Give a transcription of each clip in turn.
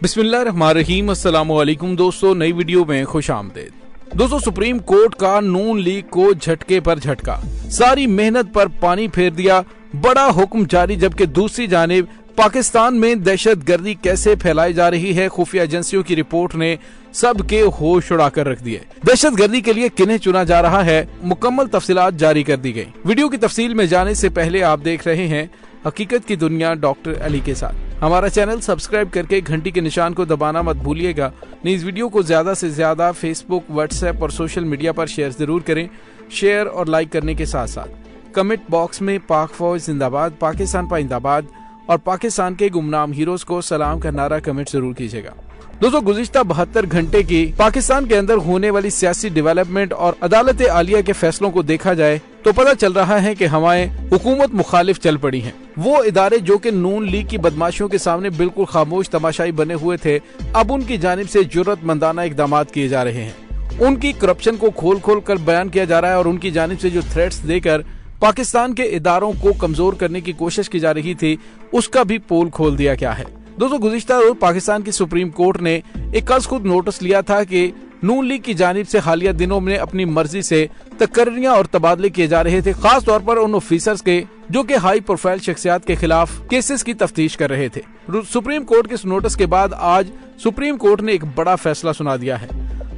बिस्मिल्लाहिर्रहमानिर्रहीम। अस्सलामुअलैकुम दोस्तों, नई वीडियो में खुश आमदीद। दोस्तों, सुप्रीम कोर्ट का नून लीग को झटके पर झटका, सारी मेहनत पर पानी फेर दिया, बड़ा हुक्म जारी। जबकि दूसरी जानिब पाकिस्तान में दहशतगर्दी कैसे फैलाई जा रही है, खुफिया एजेंसियों की रिपोर्ट ने सबके होश उड़ा कर रख दिए। दहशतगर्दी के लिए किन्हें चुना जा रहा है, मुकम्मल तफसीलात जारी कर दी गई। वीडियो की तफसील में जाने से पहले आप देख रहे हैं हकीकत की दुनिया डॉक्टर अली के साथ। हमारा चैनल सब्सक्राइब करके घंटी के निशान को दबाना मत भूलिएगा। इस वीडियो को ज्यादा से ज्यादा फेसबुक, व्हाट्सएप और सोशल मीडिया पर शेयर जरूर करें। शेयर और लाइक करने के साथ साथ कमेंट बॉक्स में पाक फौज जिंदाबाद, पाकिस्तान पाइंदाबाद और पाकिस्तान के गुमनाम हीरोज को सलाम का नारा कमेंट जरूर कीजिएगा। दोस्तों, गुज़िश्ता 72 घंटे की पाकिस्तान के अंदर होने वाली सियासी डेवलपमेंट और अदालत आलिया के फैसलों को देखा जाए तो पता चल रहा है कि हवाएं हुकूमत मुखालिफ चल पड़ी हैं। वो इदारे जो कि नून लीग की बदमाशियों के सामने बिल्कुल खामोश तमाशाई बने हुए थे, अब उनकी जानिब से जुर्रतमंदाना इकदाम किए जा रहे हैं। उनकी करप्शन को खोल खोल कर बयान किया जा रहा है और उनकी जानिब से जो थ्रेट्स देकर पाकिस्तान के इदारों को कमजोर करने की कोशिश की जा रही थी, उसका भी पोल खोल दिया गया है। दोस्तों, गुज़िश्ता रोज पाकिस्तान की सुप्रीम कोर्ट ने एक खुद नोटिस लिया था कि नून लीग की जानिब से हालिया दिनों में अपनी मर्जी से तकर्रियां और तबादले किए जा रहे थे, खास तौर पर उन ऑफिसर्स के जो कि हाई प्रोफाइल शख्सियात के खिलाफ केसेस की तफ्तीश कर रहे थे। सुप्रीम कोर्ट के इस नोटिस के बाद आज सुप्रीम कोर्ट ने एक बड़ा फैसला सुना दिया है।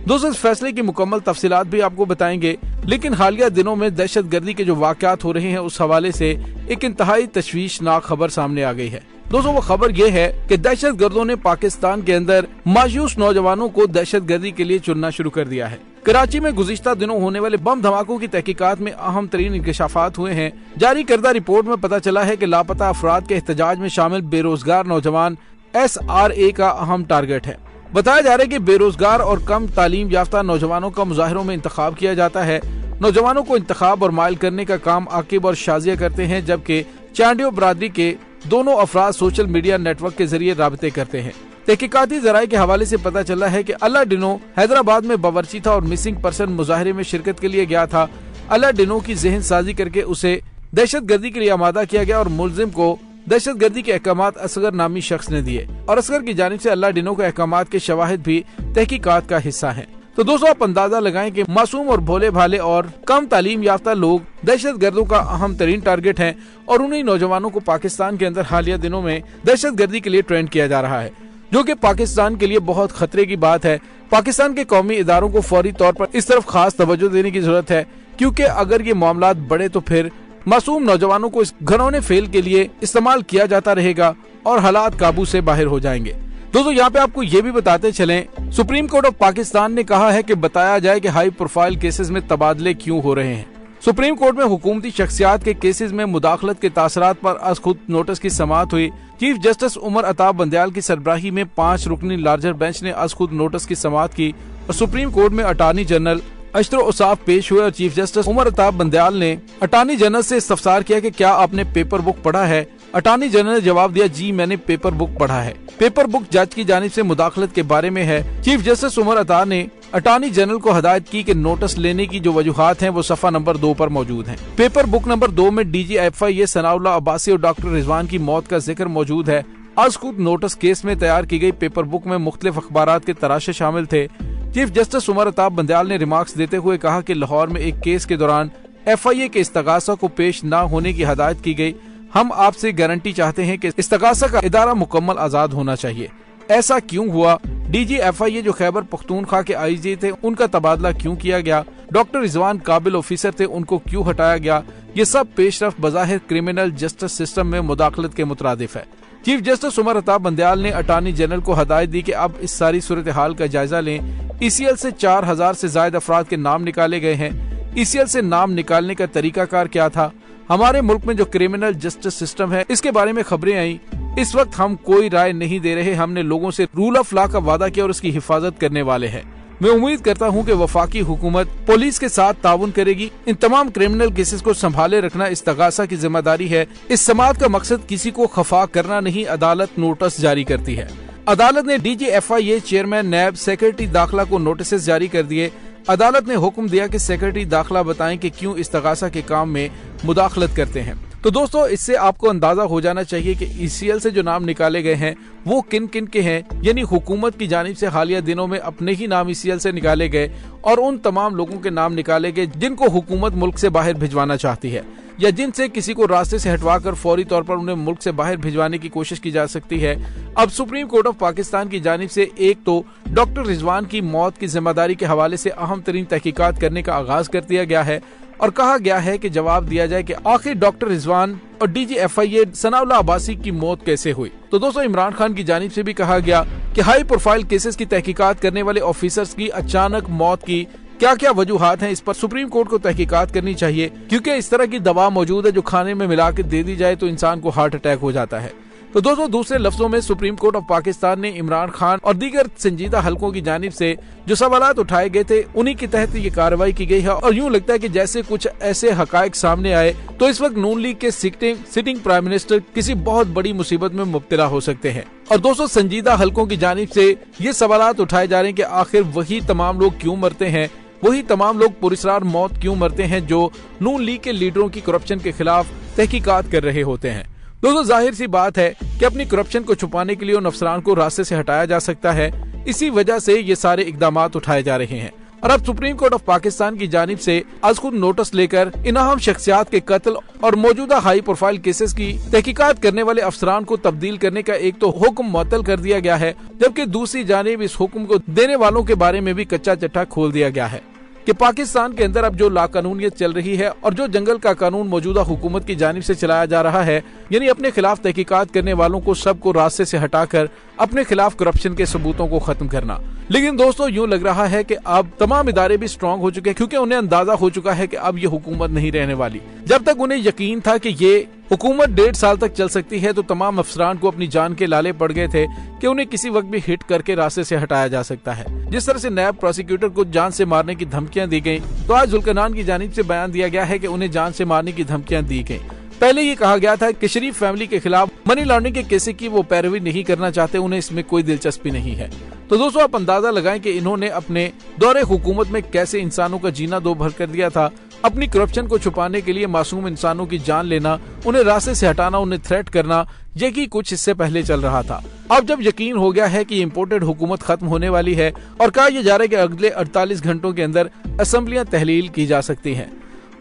दोस्तों, इस फैसले की मुकम्मल तफसीलात भी आपको बताएंगे, लेकिन हालिया दिनों में दहशतगर्दी के जो वाकयात हो रहे हैं उस हवाले से एक इंतहाई तशवीशनाक खबर सामने आ गई है। दोस्तों, वो खबर ये है कि दहशतगर्दों ने पाकिस्तान के अंदर मायूस नौजवानों को दहशतगर्दी के लिए चुनना शुरू कर दिया है। कराची में गुज़िश्ता दिनों होने वाले बम धमाकों की तहकीकात में अहम तरीन इंकशाफात हुए हैं। जारी करदा रिपोर्ट में पता चला है कि लापता अफराद के एहतजाज में शामिल बेरोजगार नौजवान SRA का अहम टारगेट है। बताया जा रहा है कि बेरोजगार और कम तालीम याफ्ता नौजवानों का मुजाहिरों में इंतखाब किया जाता है। नौजवानों को इंतखाब और माइल करने का काम आकिब और शाजिया करते हैं, जबकि चांडियो बरादरी के दोनों अफराद सोशल मीडिया नेटवर्क के जरिए राबते करते हैं। तहकीकाती जराये के हवाले से पता चला है कि अल्लाह डिनो हैदराबाद में बावर्ची था और मिसिंग पर्सन मुजाहिरे में शिरकत के लिए गया था। अल्लाह डिनो की जहन साजी करके उसे दहशतगर्दी के लिए आमादा किया गया और मुलजिम को दहशतगर्दी के अहकामात असगर नामी शख्स ने दिए और असगर की जानिब से अल्लाह डिनो के अहकामात के शवाहिद भी तहकीकात का हिस्सा हैं। तो दोस्तों, आप अंदाजा लगाएं कि मासूम और भोले भाले और कम तालीम याफ्ता लोग दहशतगर्दों का अहम तरीन टारगेट हैं और उन्हीं नौजवानों को पाकिस्तान के अंदर हालिया दिनों में दहशतगर्दी के लिए ट्रेंड किया जा रहा है, जो कि पाकिस्तान के लिए बहुत खतरे की बात है। पाकिस्तान के कौमी इदारों को फौरी तौर पर इस तरफ खास तवज्जो देने की जरूरत है, क्योंकि अगर ये मामलात बढ़े तो फिर मासूम नौजवानों को इस घरौने फेल के लिए इस्तेमाल किया जाता रहेगा और हालात काबू से बाहर हो जाएंगे। दोस्तों, यहाँ पे आपको ये भी बताते चलें, सुप्रीम कोर्ट ऑफ पाकिस्तान ने कहा है कि बताया जाए कि हाई प्रोफाइल केसेस में तबादले क्यों हो रहे हैं। सुप्रीम कोर्ट में हुकूमती शख्सियात के केसेस में मुदाखलत के तासरात पर आज खुद नोटिस की समाअत हुई। चीफ जस्टिस उमर अताब बंदयाल की सरबराही में 5 रुकनी लार्जर बेंच ने आज खुद नोटिस की समाअत की और सुप्रीम कोर्ट में अटार्नी जनरल अशर उसाफ पेश हुए और चीफ जस्टिस उमर अताब बंदयाल ने अटार्नी जनरल से इस्तफसार किया कि क्या आपने पेपर बुक पढ़ा है। अटार्नी जनरल ने जवाब दिया, जी मैंने पेपर बुक पढ़ा है। पेपर बुक जज की जानिब से मुदाखलत के बारे में है। चीफ जस्टिस उमर अता ने अटार्नी जनरल को हदायत की कि नोटिस लेने की जो वजूहात हैं वो सफा नंबर 2 पर मौजूद हैं। पेपर बुक नंबर 2 में DGFI सनाउल्लाह अब्बासी और डॉक्टर रिजवान की मौत का जिक्र मौजूद है। आज खुद नोटिस केस में तैयार की गई पेपर बुक में मुख्तलिफ अखबारात के तराशे शामिल थे। चीफ जस्टिस उमर अताब बंदयाल ने रिमार्क्स देते हुए कहा कि लाहौर में एक केस के दौरान FIA के इस्तगासा को पेश न होने की हदायत की गई। हम आपसे गारंटी चाहते हैं कि इस्तगासा का इदारा मुकम्मल आजाद होना चाहिए। ऐसा क्यों हुआ? DGFI जो खैबर पख्तूनख्वा के IG थे, उनका तबादला क्यों किया गया? डॉक्टर रिजवान काबिल ऑफिसर थे, उनको क्यों हटाया गया? ये सब पेशरफ बज़ाहिर क्रिमिनल जस्टिस सिस्टम में मुदाखलत के मुतरादिफ है। चीफ जस्टिस उमर अताब बंदयाल ने अटार्नी जनरल को हदायत दी कि अब इस सारी सूरत हाल का जायजा लें। ECL से 4000 से ज्यादा अफराद के नाम निकाले गए हैं। ECL से नाम निकालने का तरीकाकार क्या था? हमारे मुल्क में जो क्रिमिनल जस्टिस सिस्टम है, इसके बारे में खबरें आई। इस वक्त हम कोई राय नहीं दे रहे, हमने लोगों से रूल ऑफ लॉ का वादा किया और उसकी हिफाजत करने वाले हैं। मैं उम्मीद करता हूं कि वफाकी हुकूमत पुलिस के साथ ताउन करेगी। इन तमाम क्रिमिनल केसेस को संभाले रखना इस्तगासा की जिम्मेदारी है। इस समाअत का मकसद किसी को खफा करना नहीं। अदालत नोटिस जारी करती है। अदालत ने DGFI चेयरमैन नैब सेक्रेटरी दाखिला को नोटिस जारी कर दिए। अदालत ने हुक्म दिया कि सेक्रेटरी दाखिला बताएं कि क्यों इस्तगासा के काम में मुदाखलत करते हैं। तो दोस्तों इससे आपको अंदाजा हो जाना चाहिए कि ECL से जो नाम निकाले गए हैं वो किन किन के हैं। यानी हुकूमत की जानिब से हालिया दिनों में अपने ही नाम ECL से निकाले गए और उन तमाम लोगों के नाम निकाले गए जिनको हुकूमत मुल्क से बाहर भिजवाना चाहती है या जिनसे किसी को रास्ते से हटवाकर फौरी तौर पर उन्हें मुल्क से बाहर भिजवाने की कोशिश की जा सकती है। अब सुप्रीम कोर्ट ऑफ पाकिस्तान की जानिब से एक तो डॉक्टर रिजवान की मौत की जिम्मेदारी के हवाले से अहम तरीन तहकीकात करने का आगाज कर दिया गया है और कहा गया है कि जवाब दिया जाए कि आखिर डॉक्टर रिजवान और DG FIA सनाउल्लाह अब्बासी की मौत कैसे हुई। तो दोस्तों इमरान खान की जानिब से भी कहा गया कि हाई प्रोफाइल केसेस की तहकीकात करने वाले ऑफिसर्स की अचानक मौत की क्या क्या वजूहात हैं, इस पर सुप्रीम कोर्ट को तहकीकात करनी चाहिए, क्योंकि इस तरह की दवा मौजूद है जो खाने में मिला के दे दी जाए तो इंसान को हार्ट अटैक हो जाता है। तो दोस्तों दूसरे लफ्जों में सुप्रीम कोर्ट ऑफ पाकिस्तान ने इमरान खान और दीगर संजीदा हलकों की जानिब से जो सवालात उठाए गए थे उन्हीं के तहत ये कार्रवाई की गई है और यूं लगता है कि जैसे कुछ ऐसे हकायक सामने आए तो इस वक्त नून लीग के सिटिंग प्राइम मिनिस्टर किसी बहुत बड़ी मुसीबत में मुब्तला हो सकते हैं। और दोस्तों संजीदा हलकों की जानिब से ये सवालात उठाए जा रहे हैं कि आखिर वही तमाम लोग क्यों मरते हैं, वही तमाम लोग पुरस्कार मौत क्यों मरते हैं जो नून लीग के लीडरों की करप्शन के खिलाफ तहकीकात कर रहे होते हैं। दोस्तों जाहिर सी बात है कि अपनी करप्शन को छुपाने के लिए उन अफसरान को रास्ते से हटाया जा सकता है, इसी वजह से ये सारे इकदाम उठाए जा रहे हैं। और अब सुप्रीम कोर्ट ऑफ पाकिस्तान की जानिब से आज खुद नोटिस लेकर इन अहम शख्सियात के कत्ल और मौजूदा हाई प्रोफाइल केसेस की तहकीकात करने वाले अफसरान को तब्दील करने का एक तो हुक्म मुअत्तल कर दिया गया है, जबकि दूसरी जानिब इस हुक्म को देने वालों के बारे में भी कच्चा चिट्ठा खोल दिया गया है कि पाकिस्तान के अंदर अब जो लाकानूनियत चल रही है और जो जंगल का कानून मौजूदा हुकूमत की जानिब से चलाया जा रहा है, यानी अपने खिलाफ तहकीकात करने वालों को सबको रास्ते से हटाकर अपने खिलाफ करप्शन के सबूतों को खत्म करना। लेकिन दोस्तों यूं लग रहा है कि अब तमाम इदारे भी स्ट्रांग हो चुके हैं, क्योंकि उन्हें अंदाजा हो चुका है कि अब ये हुकूमत नहीं रहने वाली। जब तक उन्हें यकीन था कि ये हुकूमत 1.5 साल तक चल सकती है तो तमाम अफसरान को अपनी जान के लाले पड़ गए थे कि उन्हें किसी वक्त भी हिट करके रास्ते से हटाया जा सकता है। जिस तरह से नायब प्रोसिक्यूटर को जान से मारने की धमकियां दी गयी, तो आज जुल्करनान की जानिब से बयान दिया गया है कि उन्हें जान से मारने की धमकियां दी गयी। पहले ये कहा गया था कि शरीफ फैमिली के खिलाफ मनी लॉन्ड्रिंग के केस की वो पैरवी नहीं करना चाहते, उन्हें इसमें कोई दिलचस्पी नहीं है। तो दोस्तों आप अंदाजा लगाएं कि इन्होंने अपने दौरे हुकूमत में कैसे इंसानों का जीना दो भर कर दिया था। अपनी करप्शन को छुपाने के लिए मासूम इंसानों की जान लेना, उन्हें रास्ते से हटाना, उन्हें थ्रेट करना, यही कुछ इससे पहले चल रहा था। अब जब यकीन हो गया है कि इम्पोर्टेड हुकूमत खत्म होने वाली है और कहा यह जा रहा है कि अगले 48 घंटों के अंदर असेंबलियां तहलील की जा सकती हैं।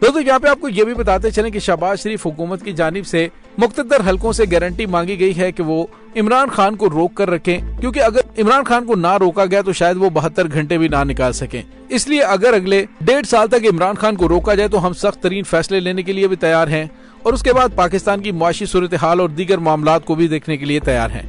दोस्तों यहाँ पे आपको ये भी बताते चलें कि शहबाज शरीफ हुकूमत की जानिब से मुख्तदर हलकों से गारंटी मांगी गई है कि वो इमरान खान को रोक कर रखें, क्योंकि अगर इमरान खान को ना रोका गया तो शायद वो 72 घंटे भी ना निकाल सकें। इसलिए अगर अगले 1.5 साल तक इमरान खान को रोका जाए तो हम सख्त तरीन फैसले लेने के लिए भी तैयार हैं और उसके बाद पाकिस्तान की मुआशी सूरत हाल और दीगर मामलात को भी देखने के लिए तैयार हैं।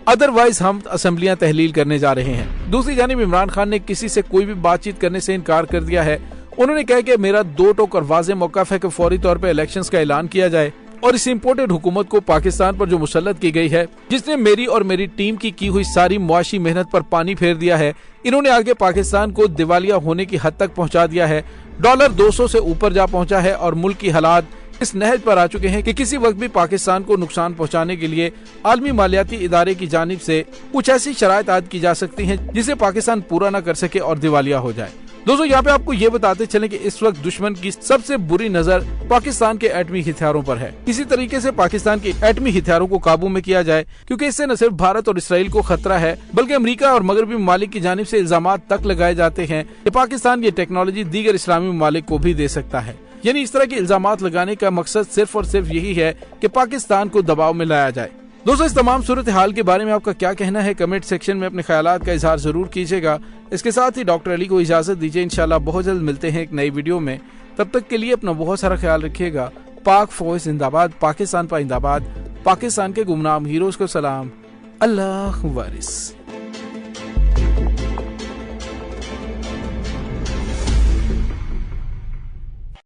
अदरवाइज हम असेंबलियां तहलील करने जा रहे हैं। दूसरी जानिब इमरान खान ने किसी से कोई भी बातचीत करने से इनकार कर दिया है। उन्होंने कहा कि मेरा 2 टोक और वाज़ेह मौक़िफ़ है कि फौरी तौर पर इलेक्शंस का ऐलान किया जाए और इस इम्पोर्टेड हुकूमत को पाकिस्तान पर जो मुसल्लत की गई है, जिसने मेरी और मेरी टीम की हुई सारी मुआशी मेहनत पर पानी फेर दिया है, इन्होंने आगे पाकिस्तान को दिवालिया होने की हद तक पहुंचा दिया है। डॉलर 200 से ऊपर जा पहुंचा है और मुल्क की हालात इस नहज पर आ चुके हैं कि किसी वक्त भी पाकिस्तान को नुकसान पहुंचाने के लिए आलमी मालियाती इदारे की जानिब से कुछ ऐसी शराइत आयद की जा सकती हैं जिसे पाकिस्तान पूरा न कर सके और दिवालिया हो जाए। दोस्तों यहाँ पे आपको ये बताते चलें कि इस वक्त दुश्मन की सबसे बुरी नजर पाकिस्तान के एटमी हथियारों पर है। किसी तरीके से पाकिस्तान के एटमी हथियारों को काबू में किया जाए, क्योंकि इससे न सिर्फ भारत और इसराइल को खतरा है बल्कि अमेरिका और मगरबी ममालिक की जानिब से इल्जाम तक लगाए जाते हैं कि पाकिस्तान ये टेक्नोलॉजी दीगर इस्लामी ममालिक को भी दे सकता है। यानी इस तरह के इल्जाम लगाने का मकसद सिर्फ और सिर्फ यही है कि पाकिस्तान को दबाव में लाया जाए। दोस्तों इस तमाम सूरत हाल के बारे में आपका क्या कहना है, कमेंट सेक्शन में अपने ख्यालात का इजहार जरूर कीजिएगा। इसके साथ ही डॉक्टर अली को इजाजत दीजिए। इंशाल्लाह बहुत जल्द मिलते हैं एक नई वीडियो में। तब तक के लिए अपना बहुत सारा ख्याल रखिएगा। पाक फौज जिंदाबाद, पाकिस्तान पाइंदाबाद, पाकिस्तान के गुमनाम हीरोज को सलाम। अल्लाह वारिस।